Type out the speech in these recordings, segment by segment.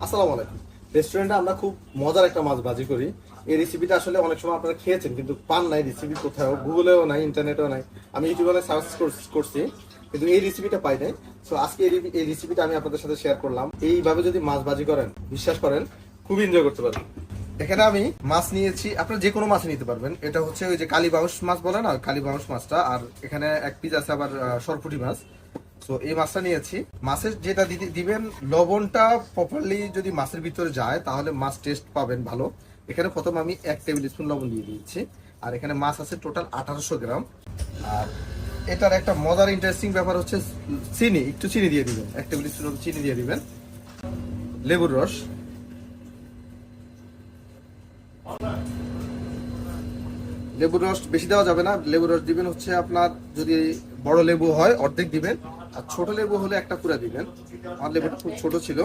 আসসালামু আলাইকুম। রেস্টুরেন্টে আমরা খুব মজার একটা মাছ ভাজি করি। এই রেসিপিটা আসলে অনেক সময় আপনারা খেয়েছেন কিন্তু পান নাই, রেসিপি কোথাও গুগলেও নাই, ইন্টারনেটেও নাই। আমি ইউটিউবে সার্চ করছি কিন্তু এই রেসিপিটা পাই নাই। সো আজকে এই রেসিপিটা আমি আপনাদের সাথে শেয়ার করলাম। এইভাবে যদি মাছ ভাজি করেন, বিশ্বাস করেন খুব এনজয় করতে পারবেন। এখানে আমি মাছ নিয়েছি, আপনারা যে কোনো মাছ নিতে পারবেন। এটা হচ্ছে ওই যে কালীবাউস মাছ বলে না, কালীবাউস মাছটা। আর এখানে এক পিস আছে আবার সরপুঁটি মাছ। তো এই মাছটা নিয়েছি। মাছের যেটা দিবেন, লবণটা প্রপারলি যদি মাছের ভিতরে যায় তাহলে মাছ টেস্ট পাবেন ভালো। এখানে প্রথম আমি 1 টেবিল স্পুন লবণ দিয়ে দিয়েছি। আর এখানে মাছ আছে টোটাল 1800 গ্রাম। আর এটার একটা মজার ইন্টারেস্টিং ব্যাপার হচ্ছে চিনি, একটু চিনি দিয়ে দিবেন, 1 টেবিল স্পুন চিনি দিয়ে দিবেন। লেবুর রস, লেবুর রস বেশি দেওয়া যাবে না। লেবুর রস দিবেন হচ্ছে আপনার যদি বড় লেবু হয় অর্ধেক দিবেন, আর ছোট লেবু হলে একটা পুরা দিবেন। আমার লেবুটা খুব ছোট ছিল,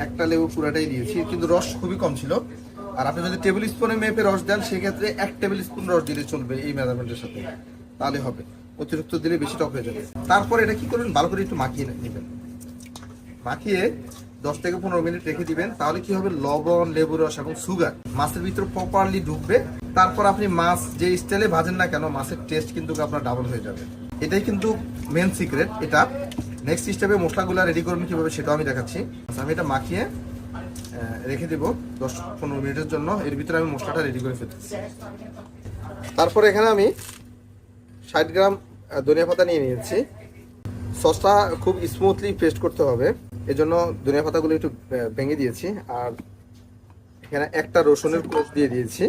একটা লেবু পুরাটাই দিয়েছি, কিন্তু রস খুবই কম ছিল। আর আপনি যদি টেবিল স্পুনে মেপে রস দেন সেক্ষেত্রে 1 টেবিল স্পুন রস দিলে চলবে এই মেজারমেন্টের সাথে, তাহলে হবে। অতিরিক্ত দিলে বেশি টক হয়ে যাবে। তারপর এটা কি করবেন, ভালো করে একটু মাখিয়ে নেবেন। মাখিয়ে 10 থেকে 15 মিনিট রেখে দিবেন। তাহলে কি হবে, লবণ, লেবু রস এবং সুগার মাছের ভিতরে প্রপারলি ঢুকবে। তারপর আপনি মাছ যে স্টাইলে ভাজেন না কেন, মাছের টেস্ট কিন্তু আপনার ডাবল হয়ে যাবে। এটাই কিন্তু মেন সিক্রেট। এটা নেক্সট স্টেপে মশলাগুলো রেডি করবেন কিভাবে সেটাও আমি দেখাচ্ছি। আমি এটা মাখিয়ে রেখে দেবো 10-15 মিনিটের জন্য। এর ভিতরে আমি মশলাটা রেডি করে ফেলতেছি। তারপরে এখানে আমি 60 গ্রাম ধনিয়া পাতা নিয়ে নিয়েছি। সসটা খুব স্মুথলি পেস্ট করতে হবে, এজন্য ধনিয়া পাতাগুলো একটু ভেঙে দিয়েছি। আর এখানে একটা রসুনের কোষ দিয়ে দিয়েছি।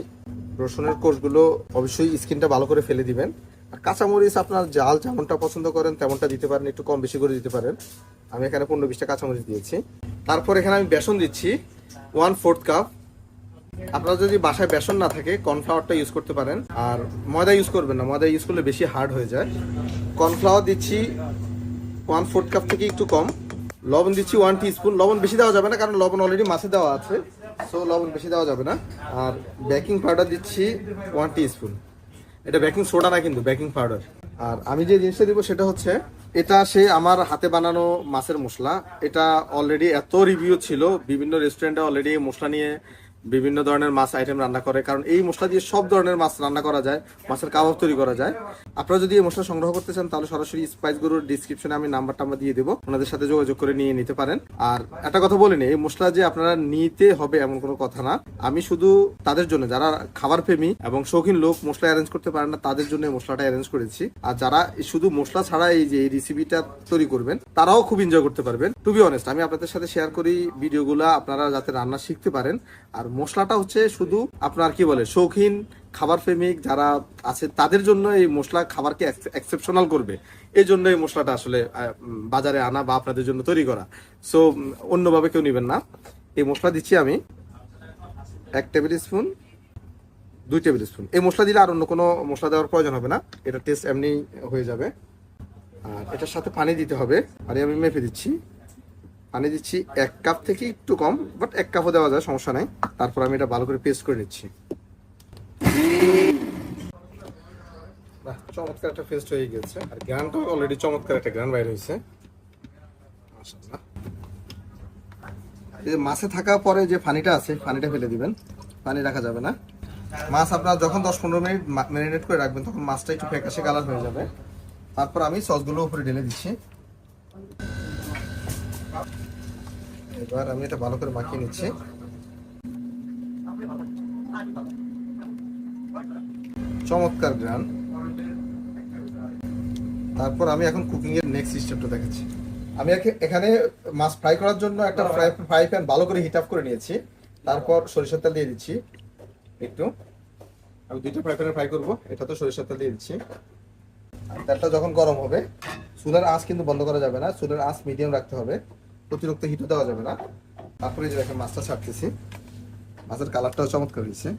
রসুনের কোষগুলো অবশ্যই স্কিনটা ভালো করে ফেলে দিবেন। আর কাঁচামরিচ আপনার জাল যেমনটা পছন্দ করেন তেমনটা দিতে পারেন, একটু কম বেশি করে দিতে পারেন। আমি এখানে 15-20টা কাঁচামরিচ দিয়েছি। তারপর এখানে আমি বেসন দিচ্ছি 1/4 কাপ। আপনারা যদি বাসায় বেসন না থাকে কর্নফ্লাওয়ারটা ইউজ করতে পারেন। আর ময়দা ইউজ করবেন না, ময়দা ইউজ করলে বেশি হার্ড হয়ে যায়। কর্নফ্লাওয়ার দিচ্ছি 1/4 কাপ থেকে একটু কম। লবণ দিচ্ছি 1 টিস্পুন। লবণ বেশি দেওয়া যাবে না, কারণ লবণ অলরেডি মাছে দেওয়া আছে, সো লবণ বেশি দেওয়া যাবে না। আর বেকিং পাউডার দিচ্ছি 1 টিস্পুন। এটা বেকিং সোডা না, কিন্তু বেকিং পাউডার। আর আমি যে জিনিসটা দিব সেটা হচ্ছে, এটা সে আমার হাতে বানানো মাছের মশলা। এটা অলরেডি এত রিভিউ ছিল, বিভিন্ন রেস্টুরেন্টে অলরেডি মশলা নিয়ে বিভিন্ন ধরনের মাছ আইটেম রান্না করে, কারণ এই মশলা দিয়ে সব ধরনের মাছ রান্না করা যায়, মাছের কাবাব তৈরি করা যায়। আপনারা যদি এই মশলা সংগ্রহ করতে চান তাহলে সরাসরি স্পাইস গুরুর ডিসক্রিপশনে আমি নাম্বারটা দিয়ে দেবো, ওনাদের সাথে যোগাযোগ করে নিয়ে নিতে পারেন। আর একটা কথা বলে নিই, এই মশলা যে আপনারা নিতে হবে এমন কোনো কথা না। আমি শুধু তাদের জন্য, যারা খাবার প্রেমী এবং শৌখিন লোক, মশলা অ্যারেঞ্জ করতে পারেন না, তাদের জন্য এই মশলাটা অ্যারেঞ্জ করেছি। আর যারা শুধু মশলা ছাড়া এই যে এই রেসিপিটা তৈরি করবেন তারাও খুব এনজয় করতে পারবেন। টু বি অনেস্ট, আমি আপনাদের সাথে শেয়ার করি ভিডিওগুলা আপনারা যাতে রান্না শিখতে পারেন। আর মশলাটা হচ্ছে শুধু আপনার কি বলে শৌখিন খাবার প্রেমিক যারা আছে তাদের জন্য এই মশলা খাবারকে এক্সেপশনাল করবে, এই জন্য এই মশলাটা আসলে বাজারে আনা বা আপনাদের জন্য তৈরি করা। সো অন্যভাবে কেউ নেবেন না। এই মশলা দিচ্ছি আমি 1 টেবিল স্পুন, 2 টেবিল স্পুন। এই মশলা দিলে আর অন্য কোনো মশলা দেওয়ার প্রয়োজন হবে না, এটা টেস্ট এমনি হয়ে যাবে। আর এটার সাথে পানি দিতে হবে, পানি আমি মেপে দিচ্ছি। পানি দিচ্ছি 1 কাপ থেকে একটু কম, বাট 1 কাপও দেওয়া যায়, সমস্যা নাই। তারপর আমি এটা ভালো করে পেস্ট করে নিচ্ছি। চমৎকার একটা পেস্ট হয়ে গেছে। আর গ্রানটাও অলরেডি চমৎকার একটা গ্রান বাইর হয়েছে, মাশাআল্লাহ। এই যে মাছে থাকা পরে যে পানিটা আছে, পানিটা ফেলে দিবেন, পানি রাখা যাবে না। মাছ আপনার যখন 10-15 মিনিট ম্যারিনেট করে রাখবেন তখন মাছটা একটু ফ্যাকাশে কালার হয়ে যাবে। তারপর আমি সসগুলো উপরে ঢেলে দিচ্ছি। এবার আমি এটা ভালো করে মাখিয়ে নিচ্ছি। চমৎকার গ্রান। তারপর আমি এখন কুকিং এর নেক্সট স্টেপটা দেখাচ্ছি। আমি এখানে মাছ ফ্রাই করার জন্য একটা ফ্রাই প্যান ভালো করে হিট আপ করে নিয়েছি। তারপর সরিষার তেল দিয়ে দিচ্ছি একটু। আমি 2টা ফ্রাই প্যানে ফ্রাই করবো, এটা তো সরিষার তেল দিয়ে দিচ্ছি। আর তেলটা যখন গরম হবে, চুলার আঁচ কিন্তু বন্ধ করা যাবে না, চুলার আঁচ মিডিয়াম রাখতে হবে, অতিরিক্ত হিটও দেওয়া যাবে না। তারপরে যে দেখেন মাছটা ছাড়তেছি, মাছের কালারটাও চমৎকার হয়েছে।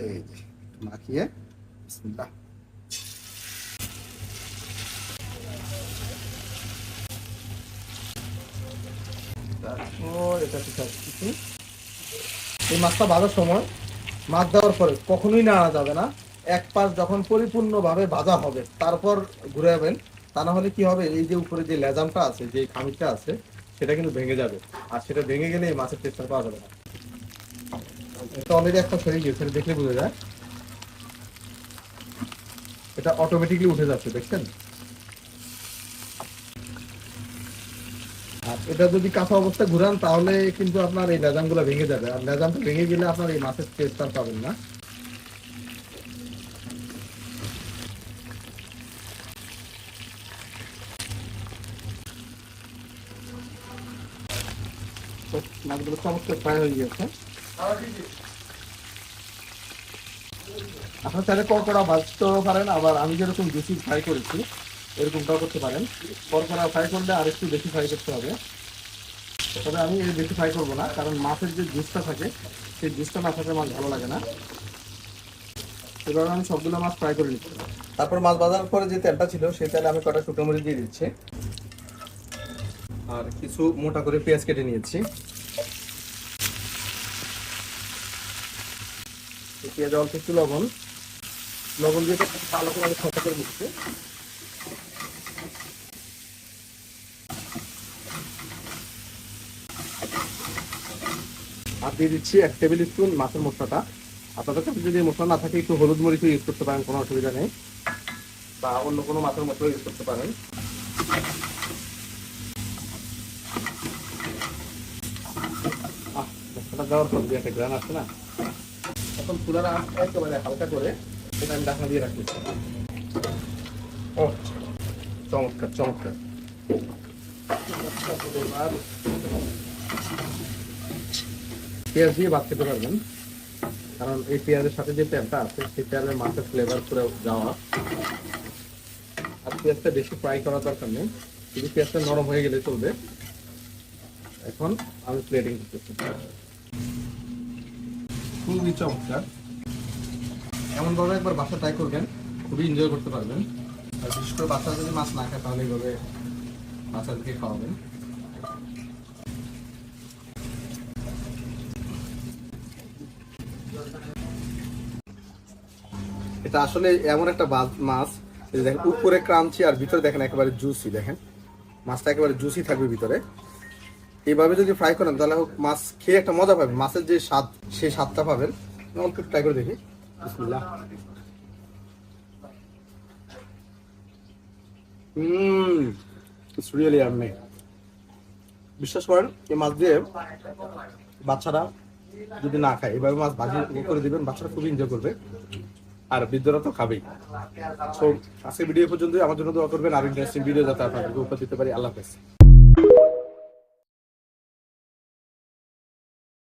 এই যে মাখিয়ে বিসমিল্লাহ। তারপর এটা ছাড়তেছি। এই মাছটা ভাজার সময় মাছ দেওয়ার পরে কখনোই নাড়া যাবে না। এক পাশ যখন পরিপূর্ণভাবে ভাজা হবে তারপর ঘুরাবেন, তা না হলে কি হবে, এই যে উপরে যে লেজামটা আছে, যে খামিরটা আছে, সেটা কিন্তু ভেঙে যাবে, আর সেটা ভেঙে গেলে এই মাছের টেস্টটা পাওয়া যাবে না। এটা অলরেডি একটা সরে গিয়েছে, দেখলে বোঝা যায় এটা অটোমেটিকলি উঠে যাচ্ছে, দেখছেন? আর এটা যদি কাঁচা অবস্থা ঘুরান তাহলে কিন্তু আপনার এই লেজামগুলো ভেঙে যাবে, আর লেজামটা ভেঙে গেলে আপনার এই মাছের টেস্ট আর পাবেন না। মাছগুলো চমৎকার ফ্রাই হয়ে গিয়েছে। আপনার চাইলে কড়কড়া ভাজতেও পারেন, আবার আমি যেরকম বেশি ফ্রাই করেছি এরকমটাও করতে পারেন। কড়কড়া ফ্রাই করলে আর একটু বেশি ফ্রাই করতে হবে, তবে আমি এর বেশি ফ্রাই করবো না, কারণ মাছের যে জুসটা থাকে সেই জুসটা না থাকলে মাছ ভালো লাগে না। এবার আমি সবগুলো মাছ ফ্রাই করে নিচ্ছি। তারপর মাছ ভাজার পরে যে তেলটা ছিল সেই তেলে আমি কটা শুকনো মরিচ দিয়ে দিচ্ছি, আর কিছু মোটা করে পেঁয়াজ কেটে নিয়েছি। পেঁয়াজ অল্প একটু লবণ দিয়ে ভালো করে আমি ছটা করে নিচ্ছি। আর দিয়ে দিচ্ছি 1 টেবিল স্পুন মাছের মশলাটা। আপনাদের কাছে যদি মশলা না থাকে একটু হলুদ মরিচ ইউজ করতে পারেন, কোনো অসুবিধা নেই, বা অন্য কোনো মাছের মশলা ইউজ করতে পারেন। মশলাটা দেওয়ার পর দিয়ে একটা গ্রান আসছে না, এখন চুলার আঁচটা একেবারে হালকা করে এটা আমি ঢাকনা দিয়ে রাখি। ও চমৎকার চমৎকার। পেঁয়াজ দিয়ে ভাত খেতে পারবেন, কারণ এই পেঁয়াজের সাথে যে তেলটা আছে সেই তেলের মাছের ফ্লেভার পুরো যাওয়া। আর পেঁয়াজটা বেশি ফ্রাই করার দরকার নেই, শুধু পেঁয়াজটা নরম হয়ে গেলে চলবে। এখন আমি প্লেটিং করতেছি। খুবই চমৎকার, এমনভাবে একবার বাসা ট্রাই করবেন, খুবই এনজয় করতে পারবেন। আর বিশেষ করে বাচ্চারা যদি মাছ না খায় তাহলে এইভাবে বাচ্চাদেরকে খাওয়াবেন। এটা আসলে এমন একটা মাছ, দেখেন উপরে ক্রাঞ্চি আর ভিতরে দেখেন একেবারে জুসি। দেখেন মাছটা একেবারে জুসি থাকবে ভিতরে। এইভাবে যদি ফ্রাই করেন তাহলে মাছ খেয়ে একটা মজা পাবেন, মাছের যে স্বাদ সেই স্বাদটা পাবেন। অল্প একটু ট্রাই করে দেখি। বিসমিল্লাহ। It's really yummy. বিশ্বাস করেন এই মাছ দিয়ে বাচ্চারা যদি না খায় এভাবে মাছ ভাজি করে দিবেন, বাচ্চারা খুবই এনজয় করবে, আর বৃদ্ধরা তো খাবেই। তো আজকের ভিডিও পর্যন্ত, আমার জন্য দোয়া করবেন, আর ইন্টারেস্টিং ভিডিও যাতে আপনাদেরকে উপহার দিতে পারি। আল্লাহ হাফেজ।